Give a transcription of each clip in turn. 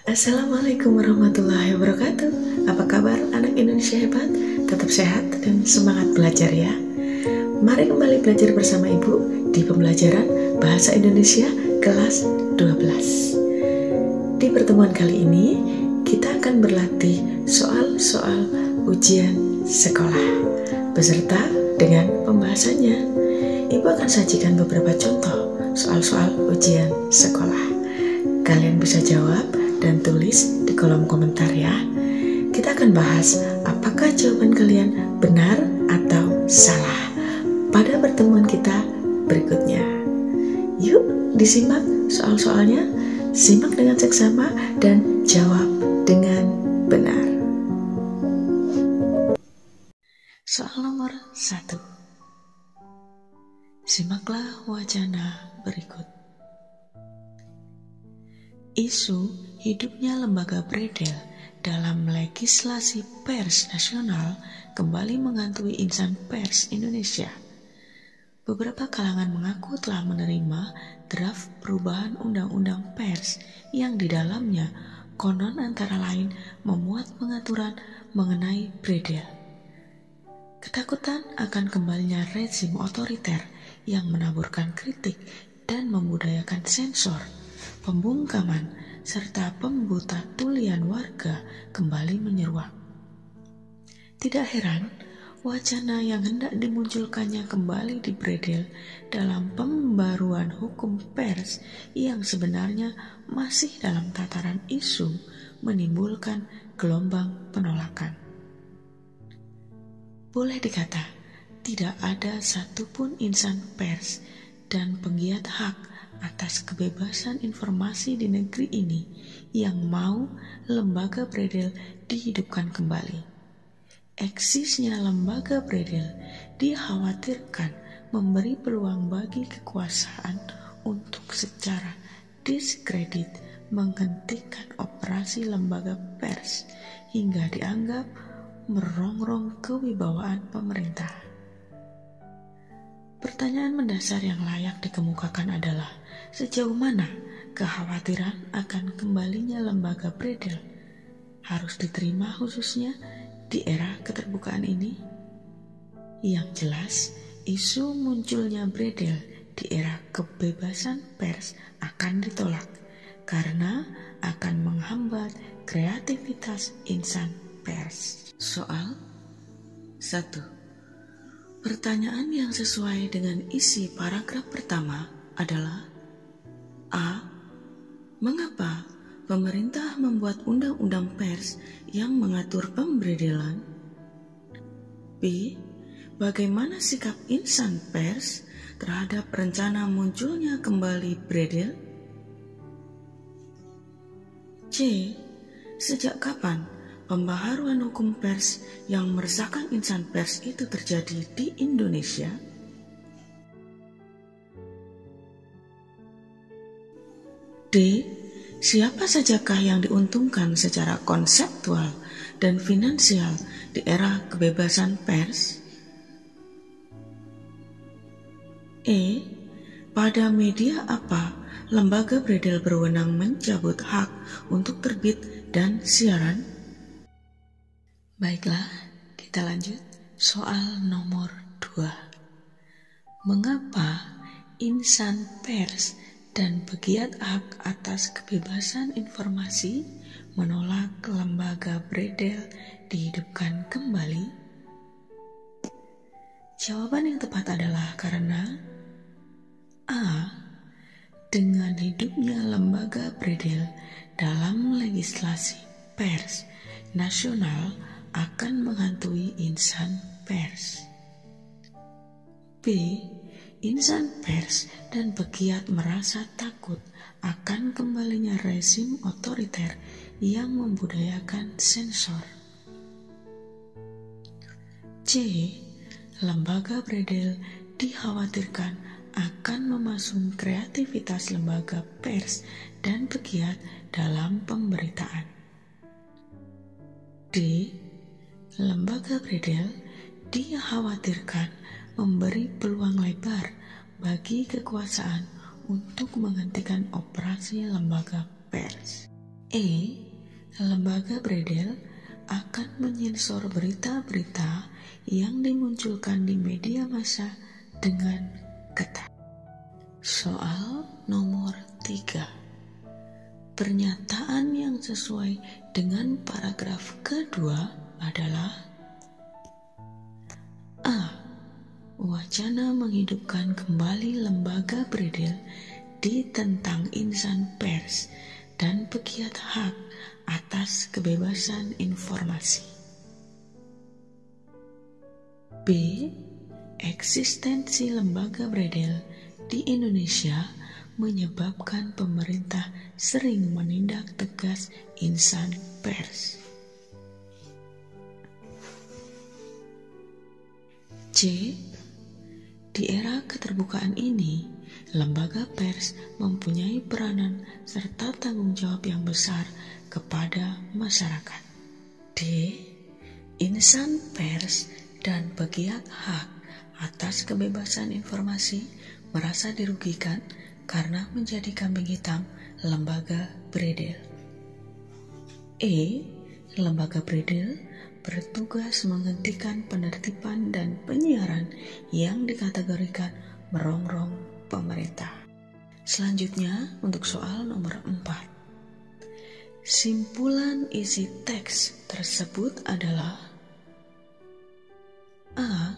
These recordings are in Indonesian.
Assalamualaikum warahmatullahi wabarakatuh. Apa kabar anak Indonesia hebat? Tetap sehat dan semangat belajar ya. Mari kembali belajar bersama Ibu di pembelajaran Bahasa Indonesia kelas 12. Di pertemuan kali ini kita akan berlatih soal-soal ujian sekolah beserta dengan pembahasannya. Ibu akan sajikan beberapa contoh soal-soal ujian sekolah. Kalian bisa jawab dan tulis di kolom komentar ya. Kita akan bahas apakah jawaban kalian benar atau salah pada pertemuan kita berikutnya. Yuk disimak soal-soalnya, simak dengan seksama dan jawab dengan benar. Soal nomor 1. Simaklah wacana berikut. Isu hidupnya lembaga Bredel dalam legislasi pers nasional kembali menghantui insan pers Indonesia. Beberapa kalangan mengaku telah menerima draft perubahan undang-undang pers yang di dalamnya konon antara lain memuat pengaturan mengenai Bredel. Ketakutan akan kembalinya rezim otoriter yang menaburkan kritik dan membudayakan sensor, pembungkaman, serta pembutatulian warga kembali menyeruak. Tidak heran, wacana yang hendak dimunculkannya kembali di Bredel dalam pembaruan hukum pers yang sebenarnya masih dalam tataran isu menimbulkan gelombang penolakan. Boleh dikata, tidak ada satupun insan pers dan penggiat hak atas kebebasan informasi di negeri ini yang mau lembaga Bredel dihidupkan kembali. Eksisnya lembaga Bredel dikhawatirkan memberi peluang bagi kekuasaan untuk secara diskredit menghentikan operasi lembaga pers hingga dianggap merongrong kewibawaan pemerintah. Pertanyaan mendasar yang layak dikemukakan adalah sejauh mana kekhawatiran akan kembalinya lembaga Bredel harus diterima khususnya di era keterbukaan ini? Yang jelas, isu munculnya Bredel di era kebebasan pers akan ditolak karena akan menghambat kreativitas insan pers. Soal 1. Pertanyaan yang sesuai dengan isi paragraf pertama adalah A. Mengapa pemerintah membuat undang-undang pers yang mengatur pembredelan? B. Bagaimana sikap insan pers terhadap rencana munculnya kembali Bredel? C. Sejak kapan pembaharuan hukum pers yang meresahkan insan pers itu terjadi di Indonesia? D. Siapa sajakah yang diuntungkan secara konseptual dan finansial di era kebebasan pers? E. Pada media apa lembaga Bredel berwenang mencabut hak untuk terbit dan siaran? Baiklah, kita lanjut soal nomor 2. Mengapa insan pers dan pegiat hak atas kebebasan informasi menolak lembaga Bredel dihidupkan kembali? Jawaban yang tepat adalah karena A. Dengan hidupnya lembaga Bredel dalam legislasi pers nasional akan menghantui insan pers. B. Insan pers dan pegiat merasa takut akan kembalinya rezim otoriter yang membudayakan sensor. C. Lembaga Bredel dikhawatirkan akan memasung kreativitas lembaga pers dan pegiat dalam pemberitaan. D. Lembaga Bredel dikhawatirkan memberi peluang lebar bagi kekuasaan untuk menghentikan operasi lembaga pers. E. Lembaga Bredel akan menyensor berita-berita yang dimunculkan di media massa dengan ketat. Soal nomor 3. Pernyataan yang sesuai dengan paragraf kedua adalah A. Wacana menghidupkan kembali lembaga Bredel ditentang insan pers dan pegiat hak atas kebebasan informasi. B. Eksistensi lembaga Bredel di Indonesia menyebabkan pemerintah sering menindak tegas insan pers. C. Di era keterbukaan ini, lembaga pers mempunyai peranan serta tanggung jawab yang besar kepada masyarakat. D. Insan pers dan pegiat hak atas kebebasan informasi merasa dirugikan karena menjadi kambing hitam lembaga Bredel. E. Lembaga Bredel bertugas menghentikan penertiban dan penyiaran yang dikategorikan merongrong pemerintah. Selanjutnya untuk soal nomor 4. Simpulan isi teks tersebut adalah A.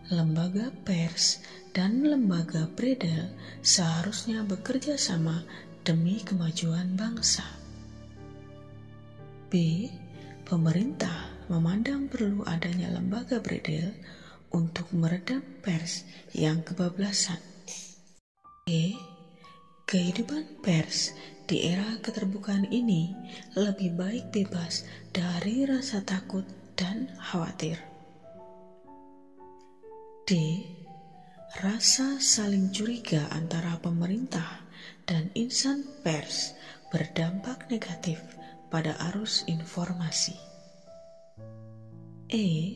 Lembaga pers dan lembaga Bredel seharusnya bekerja sama demi kemajuan bangsa. B. Pemerintah memandang perlu adanya lembaga Bredel untuk meredam pers yang kebablasan. E. Kehidupan pers di era keterbukaan ini lebih baik bebas dari rasa takut dan khawatir. D. Rasa saling curiga antara pemerintah dan insan pers berdampak negatif pada arus informasi. E.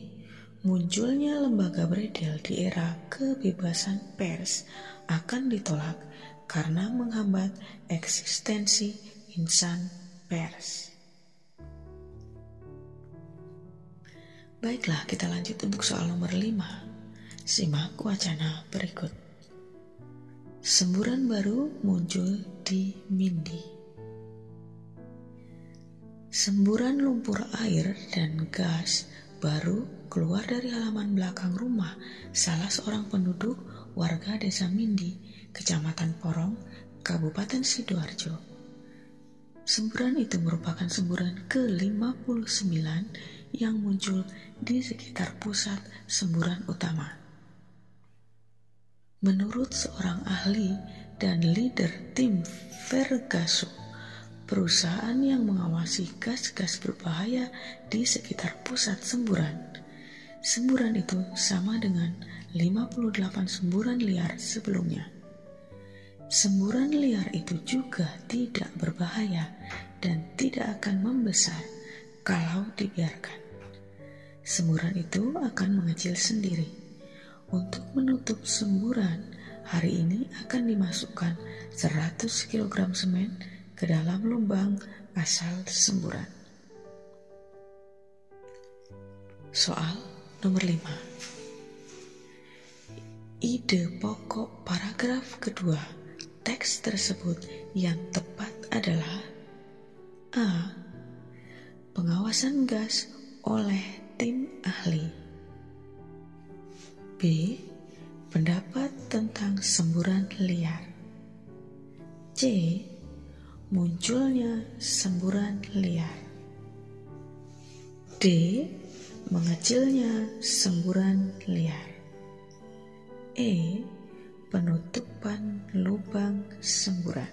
Munculnya lembaga Bredel di era kebebasan pers akan ditolak karena menghambat eksistensi insan pers. Baiklah, kita lanjut untuk soal nomor 5. Simak wacana berikut. Semburan baru muncul di Mindi. Semburan lumpur air dan gas baru keluar dari halaman belakang rumah salah seorang penduduk warga desa Mindi, Kecamatan Porong, Kabupaten Sidoarjo. Semburan itu merupakan semburan ke-59 yang muncul di sekitar pusat semburan utama. Menurut seorang ahli dan leader tim Vergaso, perusahaan yang mengawasi gas-gas berbahaya di sekitar pusat semburan, semburan itu sama dengan 58 semburan liar sebelumnya. Semburan liar itu juga tidak berbahaya dan tidak akan membesar kalau dibiarkan. Semburan itu akan mengecil sendiri. Untuk menutup semburan, hari ini akan dimasukkan 100 kg semen ke dalam lubang asal semburan. Soal nomor 5. Ide pokok paragraf kedua teks tersebut yang tepat adalah A. Pengawasan gas oleh tim ahli. B. Pendapat tentang semburan liar. C. Munculnya semburan liar. D. Mengecilnya semburan liar. E. Penutupan lubang semburan.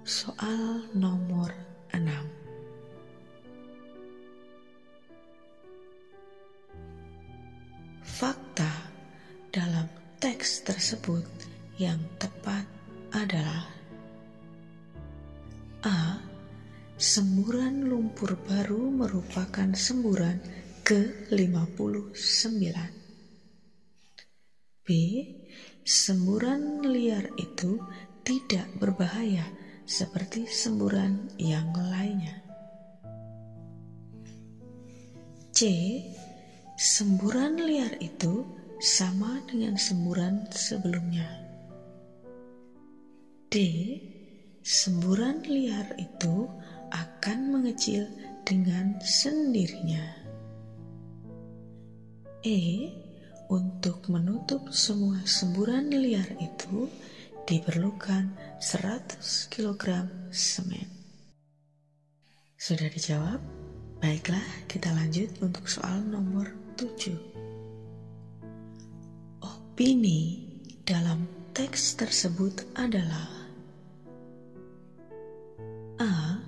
Soal nomor 6. Fakta dalam teks tersebut yang tepat adalah A. Semburan lumpur baru merupakan semburan ke-59. B. Semburan liar itu tidak berbahaya seperti semburan yang lainnya. C. Semburan liar itu sama dengan semburan sebelumnya. D. Semburan liar itu akan mengecil dengan sendirinya. E. Untuk menutup semua semburan liar itu diperlukan 100 kg semen. Sudah dijawab? Baiklah, kita lanjut untuk soal nomor 7. Opini dalam teks tersebut adalah: A.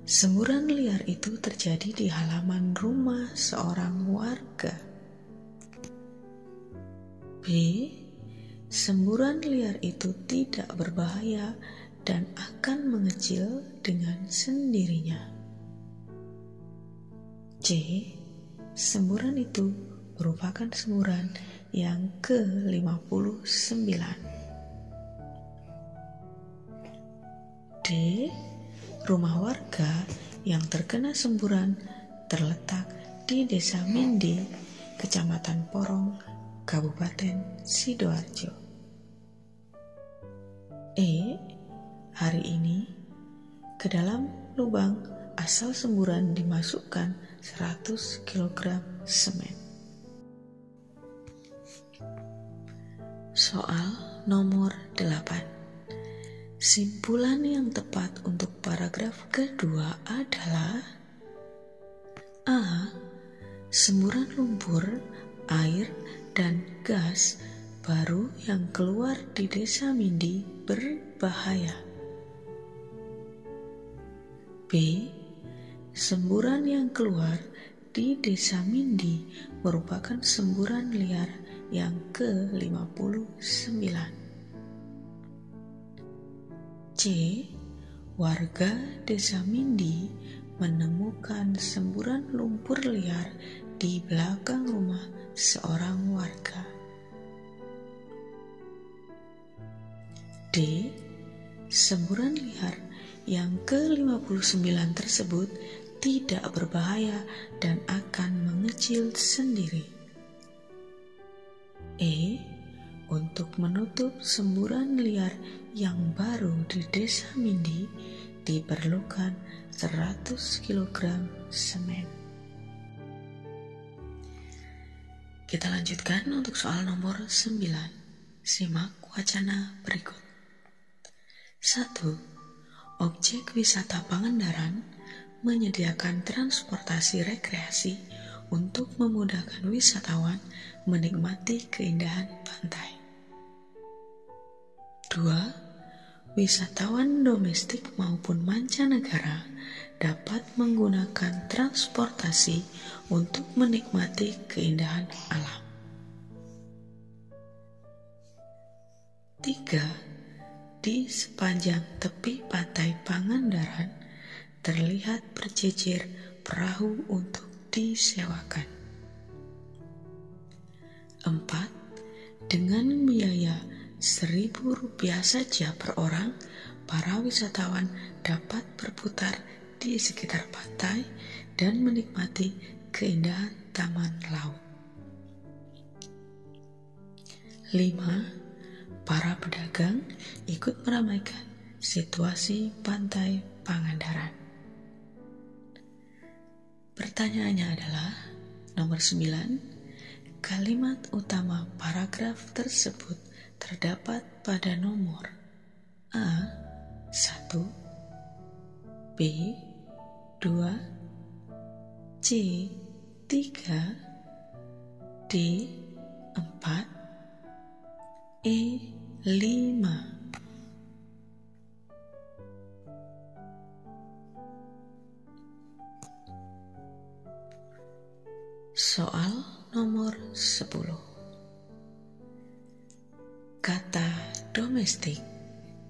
Semburan liar itu terjadi di halaman rumah seorang warga. B. Semburan liar itu tidak berbahaya dan akan mengecil dengan sendirinya. C. Semburan itu merupakan semburan yang ke-59. D. Rumah warga yang terkena semburan terletak di Desa Mindi, Kecamatan Porong, Kabupaten Sidoarjo. E. Hari ini, ke dalam lubang asal semburan dimasukkan 100 kg semen. Soal nomor 8. Simpulan yang tepat untuk paragraf kedua adalah: A. Semburan lumpur, air, dan gas baru yang keluar di Desa Mindi berbahaya. B. Semburan yang keluar di Desa Mindi merupakan semburan liar yang ke-59. C. Warga Desa Mindi menemukan semburan lumpur liar di belakang rumah seorang warga. D. Semburan liar yang ke-59 tersebut tidak berbahaya dan akan mengecil sendiri. E. Untuk menutup semburan liar yang baru di Desa Mindi diperlukan 100 kg semen. Kita lanjutkan untuk soal nomor 9. Simak wacana berikut. 1. Objek wisata Pangandaran menyediakan transportasi rekreasi untuk memudahkan wisatawan menikmati keindahan pantai. 2. Wisatawan domestik maupun mancanegara dapat menggunakan transportasi untuk menikmati keindahan alam. 3. Di sepanjang tepi pantai Pangandaran terlihat berjejer perahu untuk disewakan. 4. Dengan biaya Rp1.000 saja per orang, para wisatawan dapat berputar di sekitar pantai dan menikmati keindahan taman laut. 5. Para pedagang ikut meramaikan situasi pantai Pangandaran. Pertanyaannya adalah nomor 9. Kalimat utama paragraf tersebut terdapat pada nomor A. 1, B. 2, C. 3, D. 4, E. 5. Soal nomor 10. Kata domestik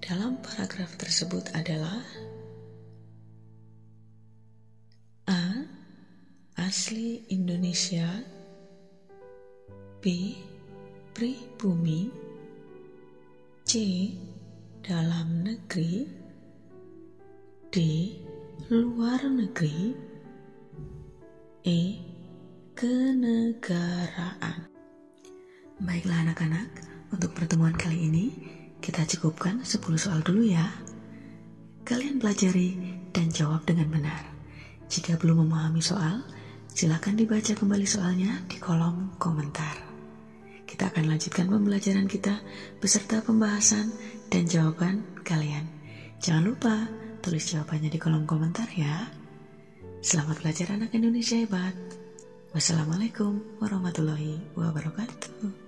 dalam paragraf tersebut adalah: A. Asli Indonesia, B. Pribumi, C. Dalam negeri, D. Luar negeri. E. Kenegaraan. Baiklah anak-anak, untuk pertemuan kali ini kita cukupkan 10 soal dulu ya. Kalian pelajari dan jawab dengan benar. Jika belum memahami soal, silakan dibaca kembali soalnya di kolom komentar. Kita akan lanjutkan pembelajaran kita beserta pembahasan dan jawaban kalian. Jangan lupa tulis jawabannya di kolom komentar ya. Selamat belajar anak Indonesia hebat. Wassalamualaikum warahmatullahi wabarakatuh.